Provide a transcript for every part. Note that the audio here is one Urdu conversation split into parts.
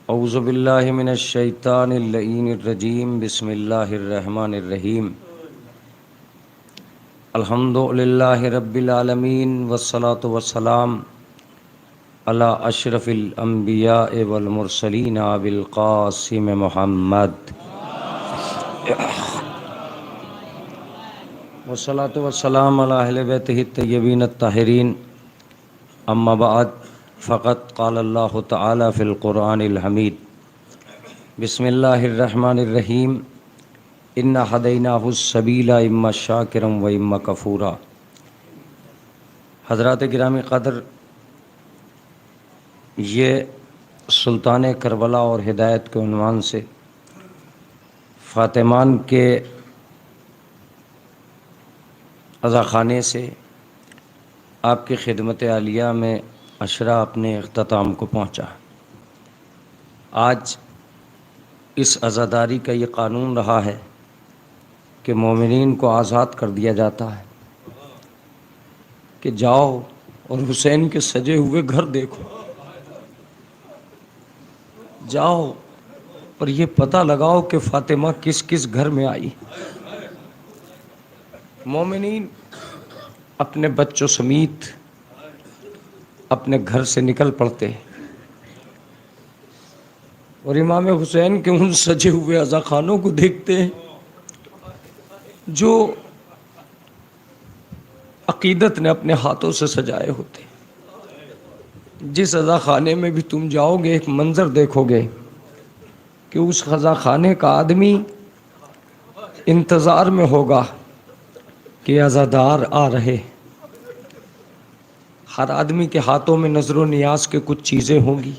اعوذ باللہ من الشیطان اللعین الرجیم بسم اللہ الرحمن الرحیم الحمد للہ رب العالمین والصلاة والسلام علی اشرف الانبیاء والمرسلین ابی القاسم محمد والصلاة والسلام علی اہل بیتہ الطیبین الطاہرین اما بعد فقط قال اللہ تعالی فی القرآن الحمید بسم اللہ الرحمن الرحیم انا ہدیناہ السبیل اما شاکرا و اما کفورا۔ حضرات گرامی قدر، یہ سلطان کربلا اور ہدایت کے عنوان سے فاطمان کے عزاخانے سے آپ کی خدمت عالیہ میں عشرہ اپنے اختتام کو پہنچا۔ آج اس عزاداری کا یہ قانون رہا ہے کہ مومنین کو آزاد کر دیا جاتا ہے کہ جاؤ اور حسین کے سجے ہوئے گھر دیکھو، جاؤ اور یہ پتہ لگاؤ کہ فاطمہ کس کس گھر میں آئی۔ مومنین اپنے بچوں سمیت اپنے گھر سے نکل پڑتے اور امام حسین کے ان سجے ہوئے عزاخانوں کو دیکھتے ہیں جو عقیدت نے اپنے ہاتھوں سے سجائے ہوتے۔ جس عزاخانے میں بھی تم جاؤ گے ایک منظر دیکھو گے کہ اس عزاخانے کا آدمی انتظار میں ہوگا کہ عزادار آ رہے۔ ہر آدمی کے ہاتھوں میں نظر و نیاز کے کچھ چیزیں ہوں گی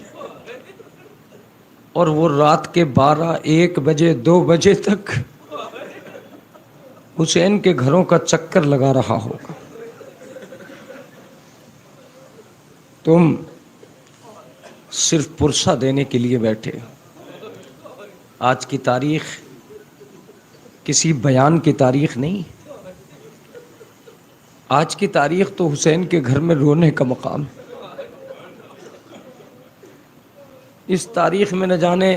اور وہ رات کے 12، 1 بجے 2 بجے تک حسین کے گھروں کا چکر لگا رہا ہوگا۔ تم صرف پرسہ دینے کے لیے بیٹھے ہو۔ آج کی تاریخ کسی بیان کی تاریخ نہیں، آج کی تاریخ تو حسین کے گھر میں رونے کا مقام ہے۔ اس تاریخ میں نہ جانے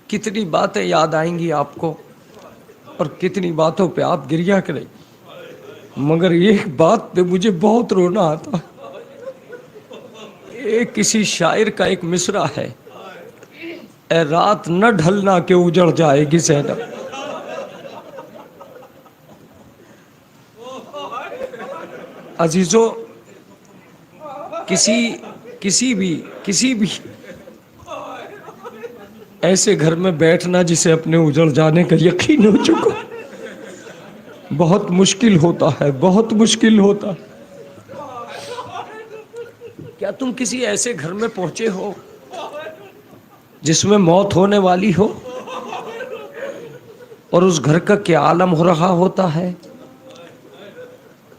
کتنی باتیں یاد آئیں گی آپ کو اور کتنی باتوں پہ آپ گریہ کریں، مگر ایک بات پہ مجھے بہت رونا آتا۔ ایک کسی شاعر کا ایک مصرع ہے، اے رات نہ ڈھلنا کہ اجڑ جائے گی زینب۔ عزیزو، کسی بھی ایسے گھر میں بیٹھنا جسے اپنے اجڑ جانے کا یقین ہو چکا بہت مشکل ہوتا ہے، بہت مشکل ہوتا ہے۔ کیا تم کسی ایسے گھر میں پہنچے ہو جس میں موت ہونے والی ہو اور اس گھر کا کیا عالم ہو رہا ہوتا ہے؟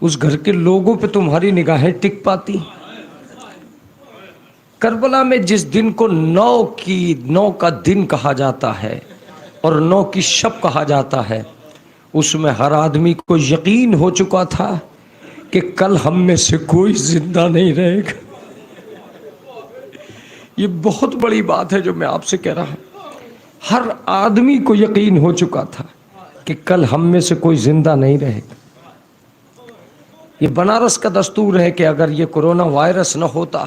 اس گھر کے لوگوں پہ تمہاری نگاہیں ٹک پاتی؟ کربلا میں جس دن کو 9 کا دن کہا جاتا ہے اور 9 کی شب کہا جاتا ہے، اس میں ہر آدمی کو یقین ہو چکا تھا کہ کل ہم میں سے کوئی زندہ نہیں رہے گا۔ یہ بہت بڑی بات ہے جو میں آپ سے کہہ رہا ہوں۔ ہر آدمی کو یقین ہو چکا تھا کہ کل ہم میں سے کوئی زندہ نہیں رہے گا۔ یہ بنارس کا دستور ہے کہ اگر یہ کرونا وائرس نہ ہوتا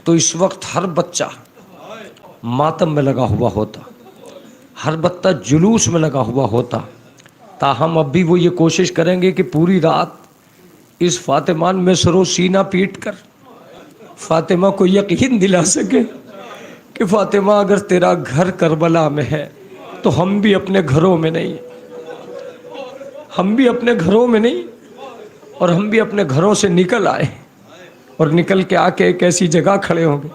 تو اس وقت ہر بچہ ماتم میں لگا ہوا ہوتا، ہر بچہ جلوس میں لگا ہوا ہوتا۔ تاہم اب بھی وہ یہ کوشش کریں گے کہ پوری رات اس فاطمان میں سر و سینہ پیٹ کر فاطمہ کو یقین دلا سکے کہ فاطمہ اگر تیرا گھر کربلا میں ہے تو ہم بھی اپنے گھروں میں نہیں، ہم بھی اپنے گھروں میں نہیں، اور ہم بھی اپنے گھروں سے نکل آئے اور نکل کے آ کے ایک ایسی جگہ کھڑے ہوں گے۔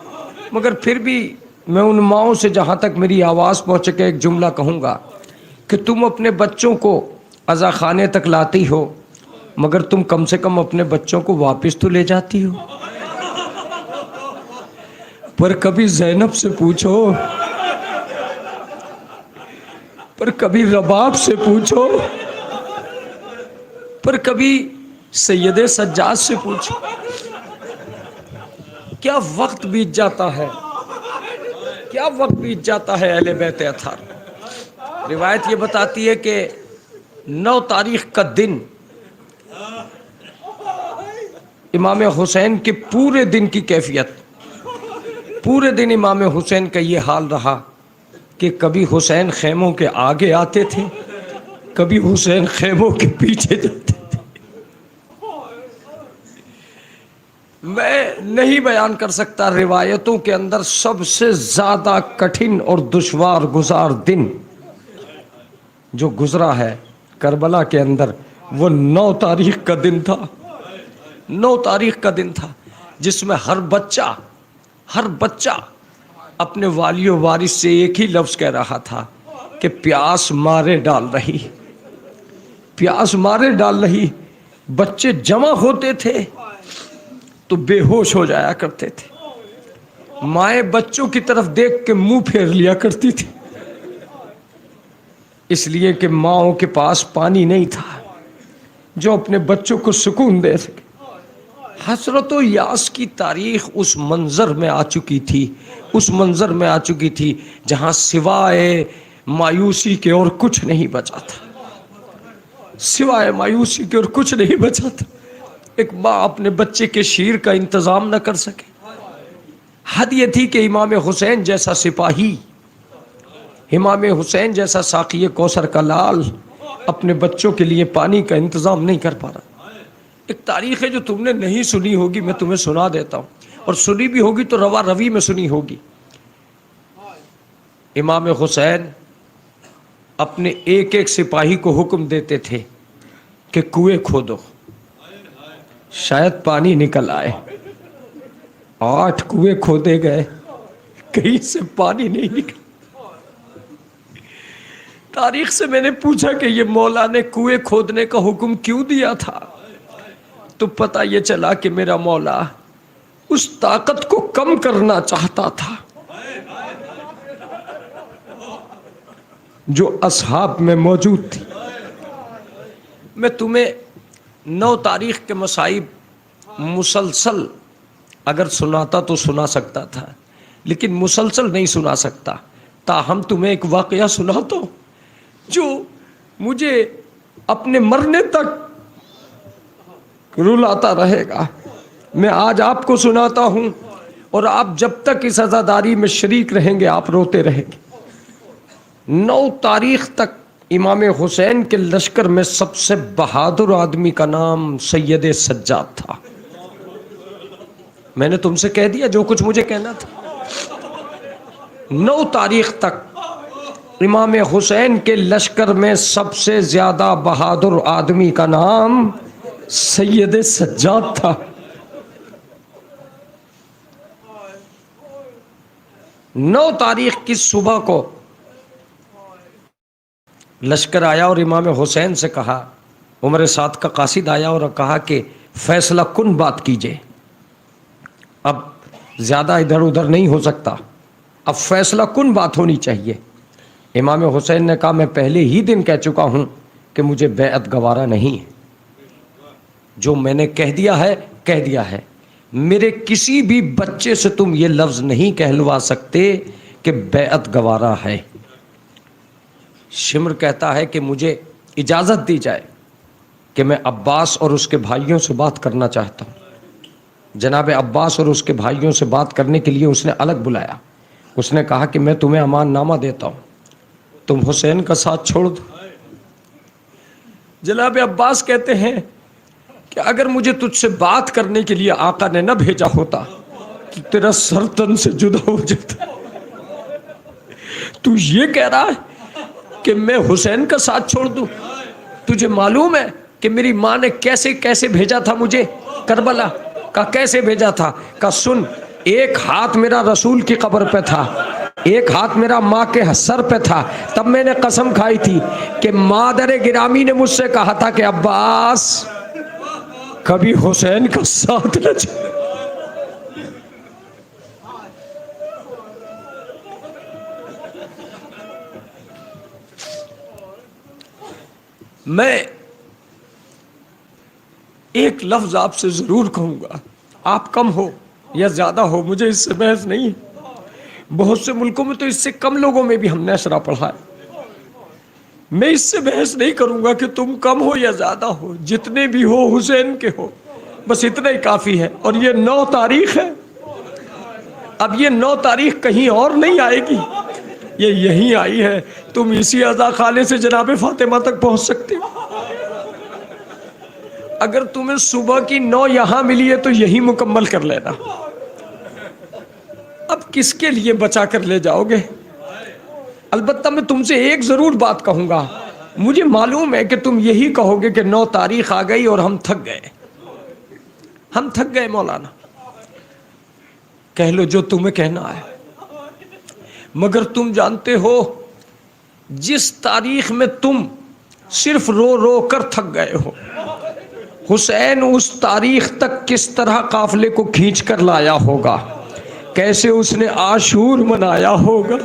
مگر پھر بھی میں ان ماؤں سے جہاں تک میری آواز پہنچے کے ایک جملہ کہوں گا کہ تم اپنے بچوں کو عزاخانے تک لاتی ہو، مگر تم کم سے کم اپنے بچوں کو واپس تو لے جاتی ہو۔ پر کبھی زینب سے پوچھو، پر کبھی رباب سے پوچھو، پر کبھی سید سجاد سے پوچھو، کیا وقت بیت جاتا ہے کیا وقت بیت جاتا ہے اہل بیت اطہار۔ روایت یہ بتاتی ہے کہ 9 تاریخ کا دن امام حسین کے پورے دن کی کیفیت، پورے دن امام حسین کا یہ حال رہا کہ کبھی حسین خیموں کے آگے آتے تھے، کبھی حسین خیموں کے پیچھے جاتے تھے۔ میں نہیں بیان کر سکتا، روایتوں کے اندر سب سے زیادہ کٹھن اور دشوار گزار دن جو گزرا ہے کربلا کے اندر وہ 9 تاریخ کا دن تھا۔ 9 تاریخ کا دن تھا جس میں ہر بچہ اپنے والی و وارث سے ایک ہی لفظ کہہ رہا تھا کہ پیاس مارے ڈال رہی، پیاس مارے ڈال رہی۔ بچے جمع ہوتے تھے تو بے ہوش ہو جایا کرتے تھے، مائیں بچوں کی طرف دیکھ کے منہ پھیر لیا کرتی تھی، اس لیے کہ ماؤں کے پاس پانی نہیں تھا جو اپنے بچوں کو سکون دے سکے۔ حسرت و یاس کی تاریخ اس منظر میں آ چکی تھی، اس منظر میں آ چکی تھی جہاں سوائے مایوسی کے اور کچھ نہیں بچا تھا، سوائے مایوسی کے اور کچھ نہیں بچا تھا۔ ایک ماں اپنے بچے کے شیر کا انتظام نہ کر سکے۔ حد یہ تھی کہ امام حسین جیسا سپاہی، امام حسین جیسا ساقی کوثر کا لال اپنے بچوں کے لیے پانی کا انتظام نہیں کر پا رہا۔ ایک تاریخ ہے جو تم نے نہیں سنی ہوگی، میں تمہیں سنا دیتا ہوں، اور سنی بھی ہوگی تو روا روی میں سنی ہوگی۔ امام حسین اپنے ایک ایک سپاہی کو حکم دیتے تھے کہ کنویں کھودو، شاید پانی نکل آئے۔ 8 کنویں کھودے گئے، کہیں سے پانی نہیں نکلا۔ تاریخ سے میں نے پوچھا کہ یہ مولا نے کنویں کھودنے کا حکم کیوں دیا تھا، تو پتہ یہ چلا کہ میرا مولا اس طاقت کو کم کرنا چاہتا تھا جو اصحاب میں موجود تھی۔ میں تمہیں 9 تاریخ کے مصائب مسلسل اگر سناتا تو سنا سکتا تھا، لیکن مسلسل نہیں سنا سکتا۔ تاہم تمہیں ایک واقعہ سناتا ہوں جو مجھے اپنے مرنے تک رلاتا رہے گا۔ میں آج آپ کو سناتا ہوں اور آپ جب تک اس عزاداری میں شریک رہیں گے آپ روتے رہیں گے۔ 9 تاریخ تک امام حسین کے لشکر میں سب سے بہادر آدمی کا نام سید سجاد تھا۔ میں نے تم سے کہہ دیا جو کچھ مجھے کہنا تھا۔ 9 تاریخ تک امام حسین کے لشکر میں سب سے زیادہ بہادر آدمی کا نام سید سجاد تھا۔ 9 تاریخ کی صبح کو لشکر آیا اور امام حسین سے کہا، عمر سعد کا قاصد آیا اور کہا کہ فیصلہ کن بات کیجئے، اب زیادہ ادھر ادھر نہیں ہو سکتا، اب فیصلہ کن بات ہونی چاہیے۔ امام حسین نے کہا میں پہلے ہی دن کہہ چکا ہوں کہ مجھے بیعت گوارا نہیں ہے، جو میں نے کہہ دیا ہے کہہ دیا ہے۔ میرے کسی بھی بچے سے تم یہ لفظ نہیں کہلوا سکتے کہ بیعت گوارا ہے۔ شمر کہتا ہے کہ مجھے اجازت دی جائے کہ میں عباس اور اس کے بھائیوں سے بات کرنا چاہتا ہوں۔ جناب عباس اور اس کے بھائیوں سے بات کرنے کے لیے اس نے الگ بلایا۔ اس نے کہا کہ میں تمہیں امان نامہ دیتا ہوں، تم حسین کا ساتھ چھوڑ دو۔ جناب عباس کہتے ہیں کہ اگر مجھے تجھ سے بات کرنے کے لیے آقا نے نہ بھیجا ہوتا تو تیرا سر تن سے جدا ہو جاتا۔ تو یہ کہہ رہا ہے کہ میں حسین کا ساتھ چھوڑ دوں؟ تجھے معلوم ہے کہ میری ماں نے کیسے کیسے بھیجا تھا مجھے کربلا کا، کیسے بھیجا تھا؟ کا سن، ایک ہاتھ میرا رسول کی قبر پہ تھا، ایک ہاتھ میرا ماں کے سر پہ تھا۔ تب میں نے قسم کھائی تھی کہ مادر گرامی نے مجھ سے کہا تھا کہ عباس کبھی حسین کا ساتھ نہ چھوڑ۔ میں ایک لفظ آپ سے ضرور کہوں گا، آپ کم ہو یا زیادہ ہو مجھے اس سے بحث نہیں ہے، بہت سے ملکوں میں تو اس سے کم لوگوں میں بھی ہم نے اشرا پڑھا ہے. میں اس سے بحث نہیں کروں گا کہ تم کم ہو یا زیادہ ہو، جتنے بھی ہو حسین کے ہو، بس اتنا ہی کافی ہے. اور یہ 9 تاریخ ہے. اب یہ 9 تاریخ کہیں اور نہیں آئے گی، یہ یہیں آئی ہے. تم اسی عزا خانے سے جناب فاطمہ تک پہنچ سکتے ہو. اگر تمہیں صبح کی 9 یہاں ملی ہے تو یہی مکمل کر لینا. اب کس کے لیے بچا کر لے جاؤ گے؟ البتہ میں تم سے ایک ضرور بات کہوں گا. مجھے معلوم ہے کہ تم یہی کہو گے کہ 9 تاریخ آ گئی اور ہم تھک گئے. ہم تھک گئے مولانا. کہہ لو جو تمہیں کہنا ہے، مگر تم جانتے ہو جس تاریخ میں تم صرف رو رو کر تھک گئے ہو، حسین اس تاریخ تک کس طرح قافلے کو کھینچ کر لایا ہوگا، کیسے اس نے عاشور منایا ہوگا.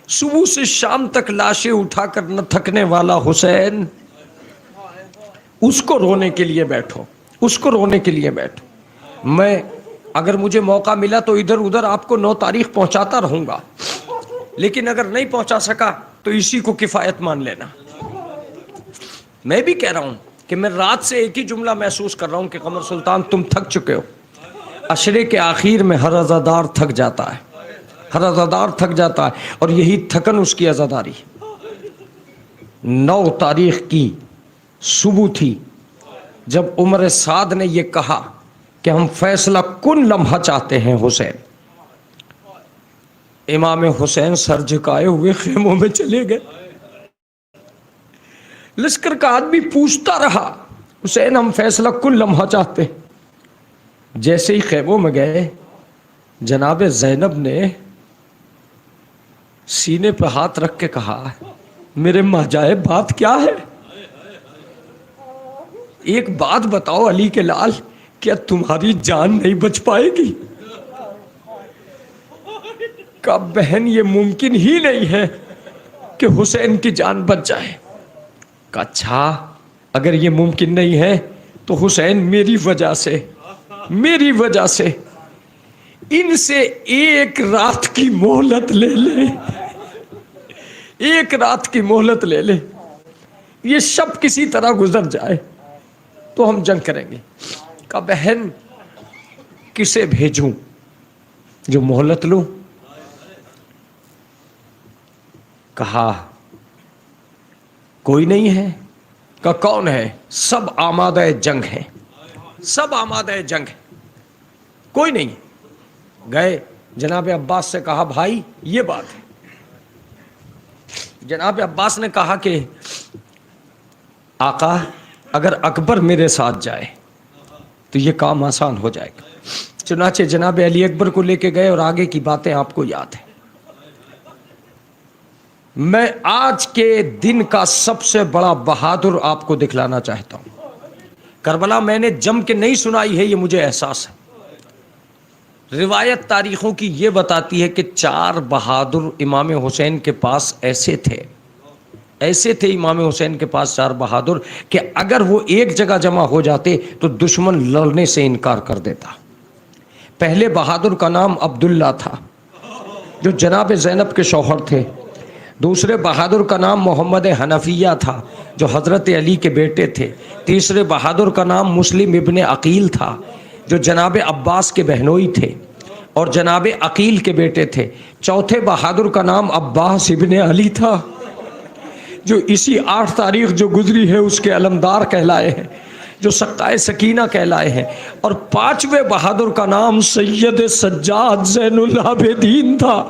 صبح سے شام تک لاشیں اٹھا کر نہ تھکنے والا حسین، اس کو رونے کے لیے بیٹھو، اس کو رونے کے لیے بیٹھو. میں اگر مجھے موقع ملا تو ادھر ادھر آپ کو 9 تاریخ پہنچاتا رہوں گا، لیکن اگر نہیں پہنچا سکا تو اسی کو کفایت مان لینا. میں بھی کہہ رہا ہوں کہ میں رات سے ایک ہی جملہ محسوس کر رہا ہوں کہ قمر سلطان تم تھک چکے ہو. عشرے کے آخر میں ہر عزادار تھک جاتا ہے، ہر عزادار تھک جاتا ہے، اور یہی تھکن اس کی عزاداری. 9 تاریخ کی صبح تھی جب عمر سعد نے یہ کہا کہ ہم فیصلہ کن لمحہ چاہتے ہیں حسین. امام حسین سر جھکائے ہوئے خیموں میں چلے گئے. لشکر کا آدمی پوچھتا رہا حسین ہم فیصلہ کن لمحہ چاہتے ہیں. جیسے ہی خیموں میں گئے، جناب زینب نے سینے پہ ہاتھ رکھ کے کہا میرے ماجائے بات کیا ہے؟ ایک بات بتاؤ علی کے لال، کیا تمہاری جان نہیں بچ پائے گی؟ کہا بہن یہ ممکن ہی نہیں ہے کہ حسین کی جان بچ جائے. کہا اچھا اگر یہ ممکن نہیں ہے تو حسین میری وجہ سے ان سے ایک رات کی مہلت لے لے، ایک رات کی مہلت لے لے، یہ شب کسی طرح گزر جائے تو ہم جنگ کریں گے. کہا بہن کسے بھیجوں جو مہلت لوں؟ کہا کوئی نہیں ہے. کہا کون ہے؟ سب آمادہ جنگ ہیں، سب آمادہ جنگ ہیں، کوئی نہیں. گئے جناب عباس سے کہا بھائی یہ بات ہے. جناب عباس نے کہا کہ آقا اگر اکبر میرے ساتھ جائے تو یہ کام آسان ہو جائے گا. چنانچہ جناب علی اکبر کو لے کے گئے اور آگے کی باتیں آپ کو یاد ہیں. میں آج کے دن کا سب سے بڑا بہادر آپ کو دکھلانا چاہتا ہوں. کربلا میں نے جم کے نہیں سنائی ہے، یہ مجھے احساس ہے. روایت تاریخوں کی یہ بتاتی ہے کہ 4 بہادر امام حسین کے پاس ایسے تھے امام حسین کے پاس 4 بہادر کہ اگر وہ ایک جگہ جمع ہو جاتے تو دشمن لڑنے سے انکار کر دیتا. پہلے بہادر کا نام عبداللہ تھا جو جناب زینب کے شوہر تھے. دوسرے بہادر کا نام محمد حنفیہ تھا جو حضرت علی کے بیٹے تھے. تیسرے بہادر کا نام مسلم ابن عقیل تھا جو جناب عباس کے بہنوئی تھے اور جناب عقیل کے بیٹے تھے. چوتھے بہادر کا نام عباس ابن علی تھا جو اسی 8 تاریخ جو گزری ہے اس کے علمدار کہلائے ہیں، جو سقائے سکینہ کہلائے ہیں. اور 5ویں بہادر کا نام سید سجاد زین العابدین تھا.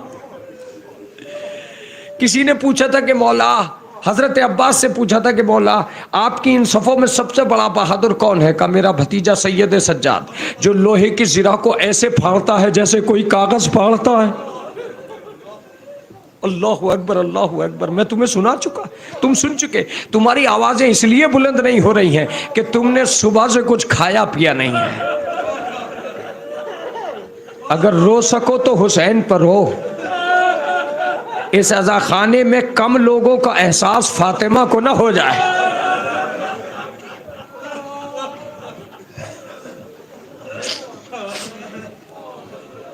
کسی نے پوچھا تھا کہ مولا، حضرت عباس سے پوچھا تھا کہ مولا آپ کی ان صفوں میں سب سے بڑا بہادر کون ہے؟ کہا میرا بھتیجا سید سجاد جو لوہے کی زرہ کو ایسے پھاڑتا ہے جیسے کوئی کاغذ پھاڑتا ہے. اللہ اکبر اللہ اکبر. میں تمہیں سنا چکا، تم سن چکے. تمہاری آوازیں اس لیے بلند نہیں ہو رہی ہیں کہ تم نے صبح سے کچھ کھایا پیا نہیں ہے. اگر رو سکو تو حسین پر رو. اس عزا خانے میں کم لوگوں کا احساس فاطمہ کو نہ ہو جائے.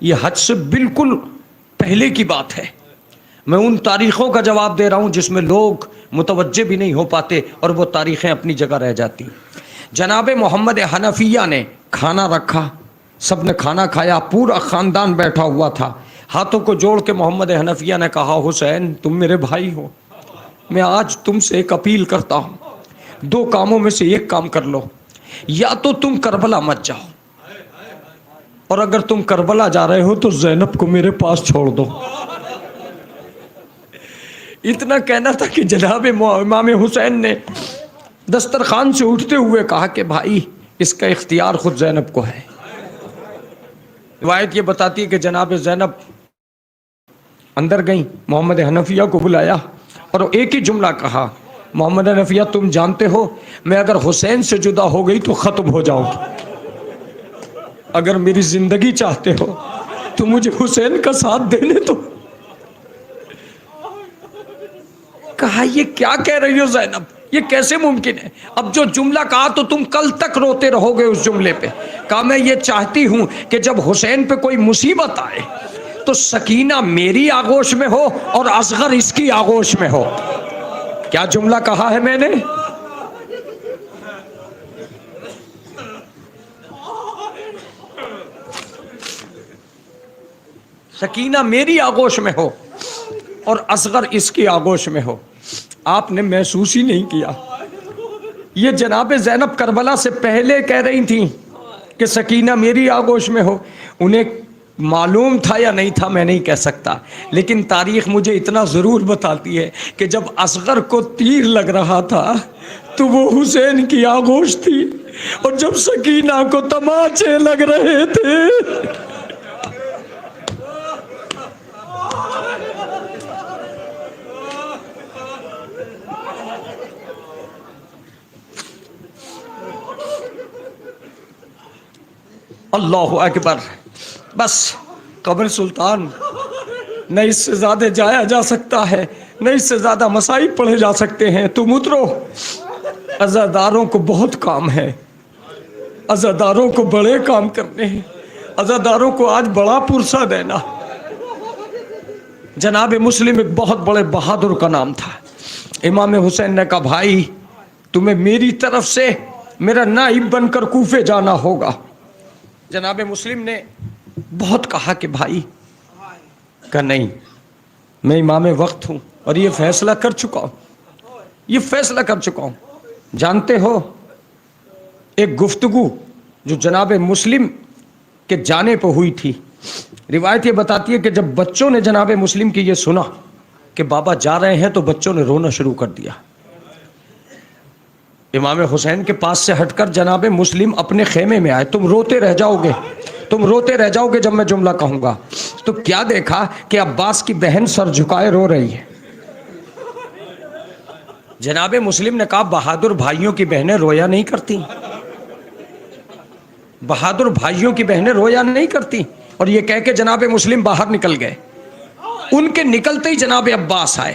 یہ حج سے بالکل پہلے کی بات ہے. میں ان تاریخوں کا جواب دے رہا ہوں جس میں لوگ متوجہ بھی نہیں ہو پاتے اور وہ تاریخیں اپنی جگہ رہ جاتی. جناب محمد حنفیہ نے کھانا رکھا، سب نے کھانا کھایا، پورا خاندان بیٹھا ہوا تھا. ہاتھوں کو جوڑ کے محمد حنفیہ نے کہا حسین تم میرے بھائی ہو، میں آج تم سے ایک اپیل کرتا ہوں، دو کاموں میں سے ایک کام کر لو. یا تو تم کربلا مت جاؤ، اور اگر تم کربلا جا رہے ہو تو زینب کو میرے پاس چھوڑ دو. اتنا کہنا تھا کہ جناب امام حسین نے دسترخوان سے اٹھتے ہوئے کہا کہ بھائی اس کا اختیار خود زینب کو ہے. روایت یہ بتاتی ہے کہ جناب زینب اندر گئیں، محمد حنفیہ کو بلایا اور ایک ہی جملہ کہا، محمد حنفیہ تم جانتے ہو میں اگر حسین سے جدا ہو گئی تو ختم ہو جاؤں گی، اگر میری زندگی چاہتے ہو تو مجھے حسین کا ساتھ دینے دو. کہا یہ کیا کہہ رہی ہو زینب، یہ کیسے ممکن ہے؟ اب جو جملہ کہا تو تم کل تک روتے رہو گے اس جملے پہ. کہا میں یہ چاہتی ہوں کہ جب حسین پہ کوئی مصیبت آئے تو سکینہ میری آغوش میں ہو اور اصغر اس کی آغوش میں ہو. کیا جملہ کہا ہے میں نے؟ سکینہ میری آغوش میں ہو اور اصغر اس کی آغوش میں ہو. آپ نے محسوس ہی نہیں کیا. یہ جناب زینب کربلا سے پہلے کہہ رہی تھیں کہ سکینہ میری آغوش میں ہو. انہیں معلوم تھا یا نہیں تھا میں نہیں کہہ سکتا، لیکن تاریخ مجھے اتنا ضرور بتاتی ہے کہ جب اصغر کو تیر لگ رہا تھا تو وہ حسین کی آغوش تھی، اور جب سکینہ کو تماچے لگ رہے تھے اللہ اکبر. بس قبر سلطان نہ اس سے زیادہ جایا جا سکتا ہے، نہ اس سے زیادہ مسائل پڑھے جا سکتے ہیں. تم اترو، عزاداروں کو بہت کام ہے، عزاداروں کو بڑے کام کرنے ہیں، عزاداروں کو آج بڑا پرسہ دینا. جناب مسلم ایک بہت بڑے بہادر کا نام تھا. امام حسین نے کہا بھائی تمہیں میری طرف سے میرا نائب بن کر کوفے جانا ہوگا. جناب مسلم نے بہت کہا کہ بھائی، کہا نہیں، میں امام وقت ہوں اور یہ فیصلہ کر چکا ہوں، یہ فیصلہ کر چکا ہوں. جانتے ہو ایک گفتگو جو جناب مسلم کے جانے پہ ہوئی تھی، روایت یہ بتاتی ہے کہ جب بچوں نے جناب مسلم کی یہ سنا کہ بابا جا رہے ہیں تو بچوں نے رونا شروع کر دیا. امام حسین کے پاس سے ہٹ کر جناب مسلم اپنے خیمے میں آئے. تم روتے رہ جاؤ گے، تم روتے رہ جاؤ گے جب میں جملہ کہوں گا. تو کیا دیکھا کہ عباس کی بہن سر جھکائے رو رہی ہے. جناب مسلم نے کہا بہادر بھائیوں کی بہنیں رویا نہیں کرتی، بہادر بھائیوں کی بہنیں رویا نہیں کرتی. اور یہ کہہ کے جناب مسلم باہر نکل گئے. ان کے نکلتے ہی جناب عباس آئے.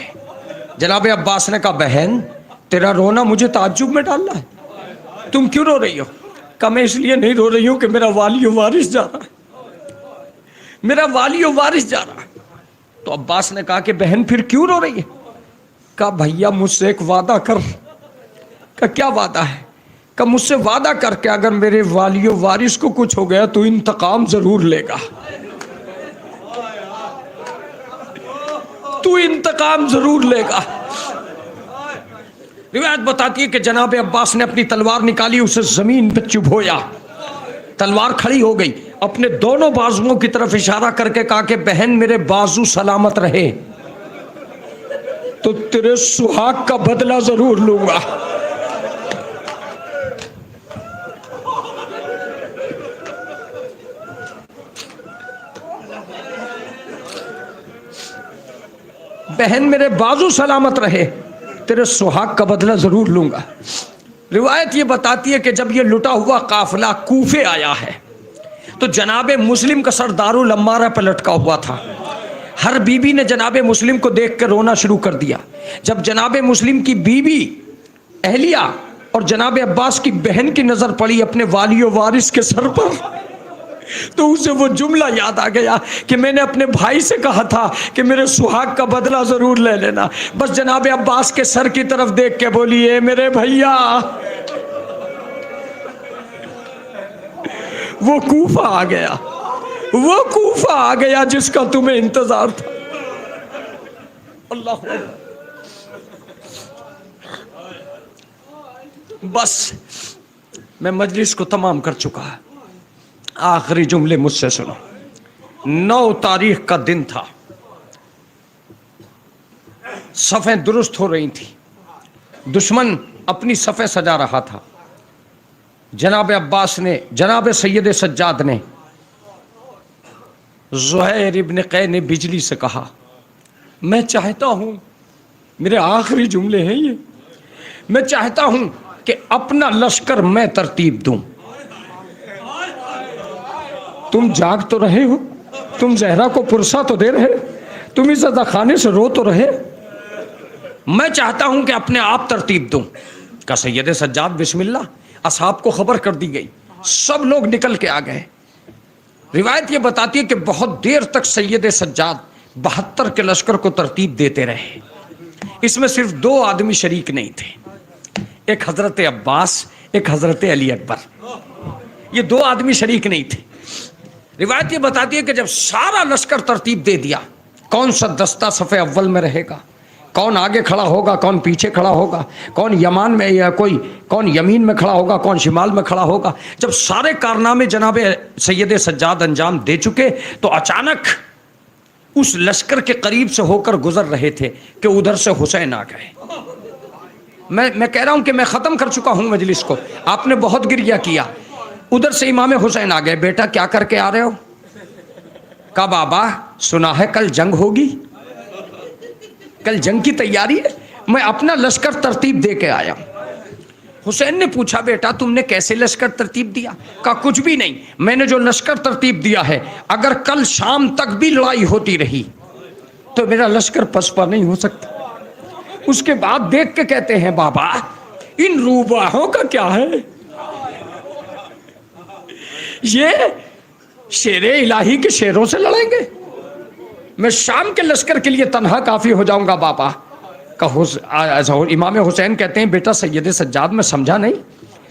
جناب عباس نے کہا بہن تیرا رونا مجھے تعجب میں ڈال رہا ہے، تم کیوں رو رہی ہو؟ کہا میں اس لیے نہیں رو رہی ہوں کہ میرا والی و وارث جا رہا ہے، میرا والی و وارث جا رہا ہے. تو عباس نے کہا کہ بہن پھر کیوں رو رہی ہے؟ کہا بھیا مجھ سے ایک وعدہ کر. کہا کیا وعدہ ہے؟ کہا مجھ سے وعدہ کر کے اگر میرے والی و وارث کو کچھ ہو گیا تو انتقام ضرور لے گا، تو انتقام ضرور لے گا. روایت بتاتی ہے کہ جناب عباس نے اپنی تلوار نکالی، اسے زمین پہ چبھویا، تلوار کھڑی ہو گئی. اپنے دونوں بازوؤں کی طرف اشارہ کر کے کہا کہ بہن میرے بازو سلامت رہے تو تیرے سہاگ کا بدلہ ضرور لوں گا. بہن میرے بازو سلامت رہے، تیرے سہاگ کا بدلہ ضرور لوں گا. روایت یہ بتاتی ہے کہ جب یہ لٹا ہوا قافلہ کوفے آیا ہے تو جناب مسلم کا سر دارالعمارہ پہ لٹکا ہوا تھا. ہر بیوی نے جناب مسلم کو دیکھ کر رونا شروع کر دیا. جب جناب مسلم کی بیوی اہلیہ اور جناب عباس کی بہن کی نظر پڑی اپنے والی و وارث کے سر پر تو اسے وہ جملہ یاد آ گیا کہ میں نے اپنے بھائی سے کہا تھا کہ میرے سہاگ کا بدلہ ضرور لے لینا. بس جناب عباس کے سر کی طرف دیکھ کے بولی اے میرے بھیا. وہ کوفہ آ گیا, وہ کوفہ آ گیا جس کا تمہیں انتظار تھا. اللہ بس میں مجلس کو تمام کر چکا. آخری جملے مجھ سے سنو. 9 تاریخ کا دن تھا, صفیں درست ہو رہی تھی, دشمن اپنی صفیں سجا رہا تھا. جناب عباس نے, جناب سید سجاد نے زہیر ابن قی نے بجلی سے کہا میں چاہتا ہوں, میرے آخری جملے ہیں یہ, میں چاہتا ہوں کہ اپنا لشکر میں ترتیب دوں. تم جاگ تو رہے ہو, تم زہرا کو پرسا تو دے رہے, تم اس زدہ خانے سے رو تو رہے, میں چاہتا ہوں کہ اپنے آپ ترتیب دوں. کہ سید سجاد بسم اللہ. اصحاب کو خبر کر دی گئی, سب لوگ نکل کے آ گئے. روایت یہ بتاتی ہے کہ بہت دیر تک سید سجاد 72 کے لشکر کو ترتیب دیتے رہے. اس میں صرف 2 آدمی شریک نہیں تھے, ایک حضرت عباس, ایک حضرت علی اکبر. یہ 2 آدمی شریک نہیں تھے. روایت یہ بتاتی ہے کہ جب سارا لشکر ترتیب دے دیا, کون سا دستہ صف اول میں رہے گا, کون آگے کھڑا ہوگا, کون پیچھے کھڑا ہوگا, کون یمان میں یا کون یمین میں کھڑا ہوگا, کون شمال میں کھڑا ہوگا. جب سارے کارنامے جناب سید سجاد انجام دے چکے تو اچانک اس لشکر کے قریب سے ہو کر گزر رہے تھے کہ ادھر سے حسین آ گئے. میں کہہ رہا ہوں کہ میں ختم کر چکا ہوں مجلس کو, آپ نے بہت گریہ کیا. ادھر سے امام حسین آ گئے. بیٹا کیا کر کے آ رہے ہو؟ کہا بابا سنا ہے کل جنگ ہوگی, کل جنگ کی تیاری ہے, میں اپنا لشکر ترتیب دے کے آیا. حسین نے پوچھا بیٹا تم نے کیسے لشکر ترتیب دیا؟ کہا کچھ بھی نہیں, میں نے جو لشکر ترتیب دیا ہے اگر کل شام تک بھی لڑائی ہوتی رہی تو میرا لشکر پسپا نہیں ہو سکتا. اس کے بعد دیکھ کے کہتے ہیں بابا ان روباہوں کا کیا ہے, یہ شیر الہی کے شیروں سے لڑیں گے, میں شام کے لشکر کے لیے تنہا کافی ہو جاؤں گا. بابا امام حسین کہتے ہیں بیٹا سید سجاد میں سمجھا نہیں,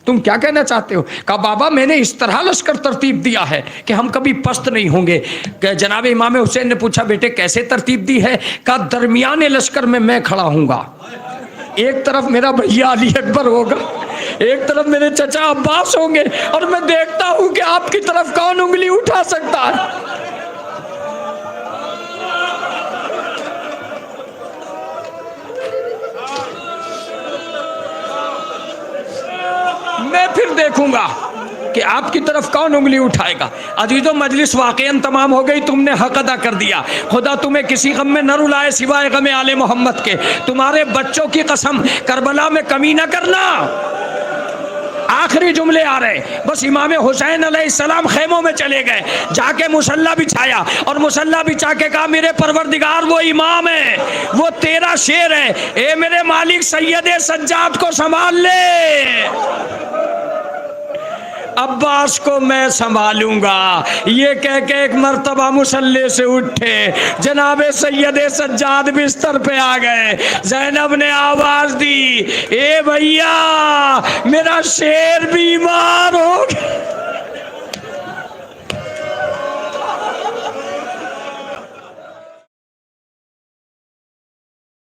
تم کیا کہنا چاہتے ہو؟ کہا بابا میں نے اس طرح لشکر ترتیب دیا ہے کہ ہم کبھی پست نہیں ہوں گے. کہ جناب امام حسین نے پوچھا بیٹے کیسے ترتیب دی ہے؟ کہا درمیان لشکر میں کھڑا ہوں گا, ایک طرف میرا بھیا علی اکبر ہوگا, ایک طرف میرے چچا عباس ہوں گے, اور میں دیکھتا ہوں کہ آپ کی طرف کون انگلی اٹھا سکتا ہے. میں پھر دیکھوں گا کہ آپ کی طرف کون انگلی اٹھائے گا. عزیزو مجلس واقعاً تمام ہو گئی, تم نے حق ادا کر دیا. خدا تمہیں کسی غم میں نہ رلائے سوائے غم آل محمد کے. تمہارے بچوں کی قسم کربلا میں کمی نہ کرنا. آخری جملے آ رہے, بس امام حسین علیہ السلام خیموں میں چلے گئے, جا کے مصلی بچھایا, اور مصلی بچھا کے کہا میرے پروردگار وہ امام ہے, وہ تیرا شیر ہے, اے میرے مالک سید سجاد کو سنبھال لے, عباس کو میں سنبھالوں گا. یہ کہہ کے ایک مرتبہ مصلی سے اٹھے, جناب سید سجاد بستر پہ آ گئے. زینب نے آواز دی اے بھیا میرا شیر بیمار ہو گیا.